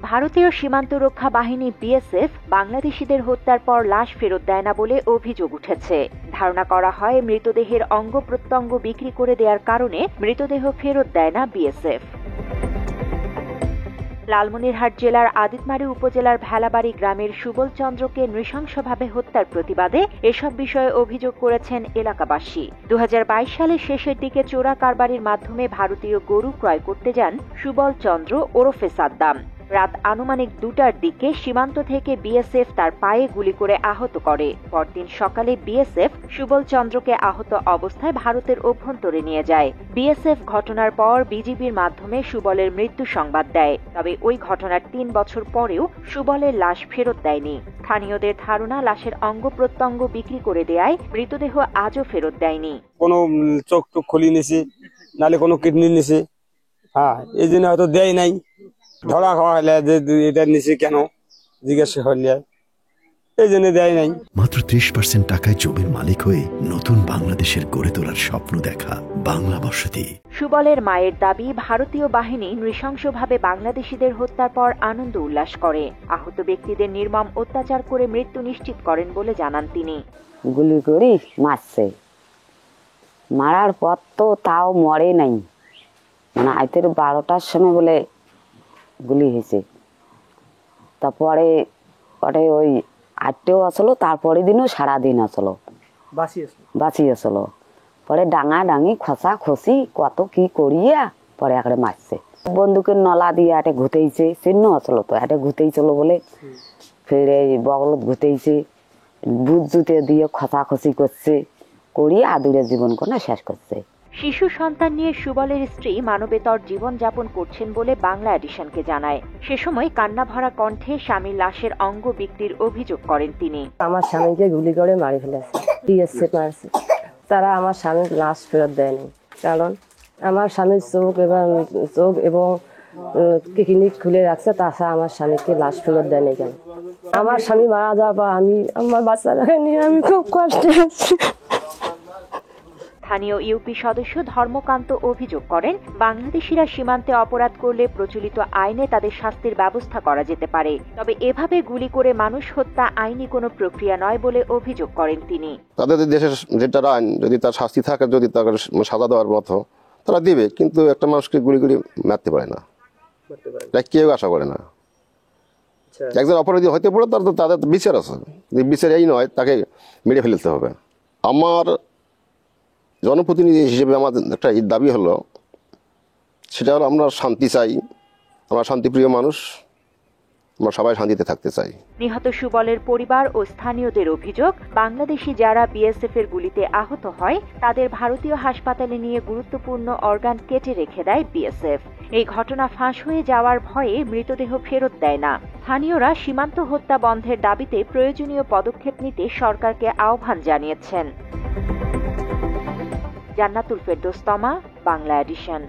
ভারতীয় সীমান্ত রক্ষা বাহিনী বিএসএফ বাংলাদেশিদের হত্যার পর লাশ ফেরত দেয় না বলে অভিযোগ উঠেছে। ধারণা করা হয় মৃতদেহের অঙ্গ প্রত্যঙ্গ বিক্রি করে দেওয়ার কারণে মৃতদেহ ফেরত দেয় না বিএসএফ। লালমনিরহাট জেলার আদিতমারী উপজেলার ভেলাবাড়ি গ্রামের সুবল চন্দ্রকে নৃশংসভাবে হত্যার প্রতিবাদে এসব বিষয়ে অভিযোগ করেছেন এলাকাবাসী। 2022 সালের শেষের দিকে চোরা কারবারির মাধ্যমে ভারতীয় গরু ক্রয় করতে যান সুবল চন্দ্র ওরফে সাদ্দাম। রাত আনুমানিক 2টার দিকে সীমান্ত থেকে বিএসএফ তার পায়ে গুলি করে আহত করে। পরদিন সকালে বিএসএফ সুবল চন্দ্রকে আহত অবস্থায় ভারতের অভ্যন্তরে নিয়ে যায়। বিএসএফ ঘটনার পর বিজিবির মাধ্যমে সুবলের মৃত্যু সংবাদ দেয়। তবে ওই ঘটনার 3 বছর পরেও সুবলের লাশ ফেরত দেয়নি। স্থানীয়দের ধারণা লাশের অঙ্গ প্রত্যঙ্গ বিক্রি করে দেয়ায় মৃতদেহ আজও ফেরত দেয়নি। কোনো চোখ টুক খুলি নিছে, নালে কোনো কিডনি নিছে, এই জন্য হয়তো দেয় নাই। ধরা খাওয়া হলে যে এটা নিচে কেন জিজ্ঞাসা হলে এই জন্য দেয় নাই। মাত্র 30% টাকায় জমির মালিক হয়ে নতুন বাংলাদেশের গড়ে তোলার স্বপ্ন দেখা বাংলা বসতি। সুবলের মায়ের দাবি, ভারতীয় বাহিনী নৃশংসভাবে বাংলাদেশিদের হত্যার পর আনন্দ উল্লাস করে। আহত ব্যক্তিদের নির্মম অত্যাচার করে মৃত্যু নিশ্চিত করেন বলে জানান তিনি। গুলি করে মারছে, মারার পর তো তাও মরে নাই, মানে রাতের 12টার সময় বলে গুলি হয়েছে। তারপরে ওই 8টেও আসলো, তারপরে দিনও সারাদিন আসলো, বাঁচি আসলো। পরে ডাঙা ডাঙি খসা খসি কত কি করিয়া পরে আঁকড়ে মারছে। বন্দুকের নলা দিয়ে আটে ঘুতেইছে, চিহ্ন আসলো তো আটে ঘুতেইছিল বলে ফের এই বগলত ঘুতেইছে, বুট জুতে দিয়ে খসা খসি করছে, করিয়ে আদুরে জীবন কোনা শেষ করছে। শিশু সন্তান নিয়ে সুবলের স্ত্রী মানবেতর জীবন যাপন করছেন বলে বাংলা এডিশনকে জানায়। সে সময় কান্না ভরা কণ্ঠে স্বামীর লাশের অঙ্গ বিক্রির অভিযোগ করেন তিনি। আমার স্বামীকে গুলি করে মারি ফেলেছে, বিএসএফ মারছে। তারা আমার স্বামীর লাশ ফেরত দেয়নি, কারণ আমার স্বামীর চোখ এবং কিডনি খুলে রাখছে, তাছাড়া আমার স্বামীকে লাশ ফেরত দেয়নি কেন? আমার স্বামী মারা যাওয়ার পর আমি আমার বাচ্চাটাকে নিয়ে আমি খুব কষ্টে আছি। স্থানীয় ইউপি সদস্য ধর্মকান্ত অভিযোগ করেন, বাংলাদেশিরা সীমান্তে অপরাধ করলে প্রচলিত আইনে তাদের শাস্তির ব্যবস্থা করা যেতে পারে, তবে এভাবে গুলি করে মানুষ হত্যা আইনি কোনো প্রক্রিয়া নয় বলে অভিযোগ করেন তিনি। তাদের দেশের যেটা আইন, যদি তার শাস্তি থাকে, যদি তাকে সাজা দেওয়ার মতো তারা দিবে, কিন্তু একটা মানুষকে গুলি করে মারতে পারে না, কেউ আশা করে না। একজন অপরাধী হইতে পারে, তাদের বিচার আছে, বিচার এই নয় তাকে মেরে ফেলতে হবে। আমার জনপ্রতিনিধি হিসেবে আমাদের একটা দাবি হলো, সেটা হলো আমরা শান্তি চাই, আমরা শান্তিপ্রিয় মানুষ, আমরা সবাই শান্তিতে থাকতে চাই। নিহত সুবলের পরিবার ও স্থানীয়দের অভিযোগ, বাংলাদেশি যারা বিএসএফ এর গুলিতে আহত হয় তাদের ভারতীয় হাসপাতালে নিয়ে গুরুত্বপূর্ণ অর্গান কেটে রেখে দেয় বিএসএফ। এই ঘটনা ফাঁস হয়ে যাওয়ার ভয়ে মৃতদেহ ফেরত দেয় না। স্থানীয়রা সীমান্ত হত্যা বন্ধের দাবিতে প্রয়োজনীয় পদক্ষেপ নিতে সরকারকে আহ্বান জানিয়েছেন। জান্নাতুল ফেরদৌস তমা, বাংলা এডিশন।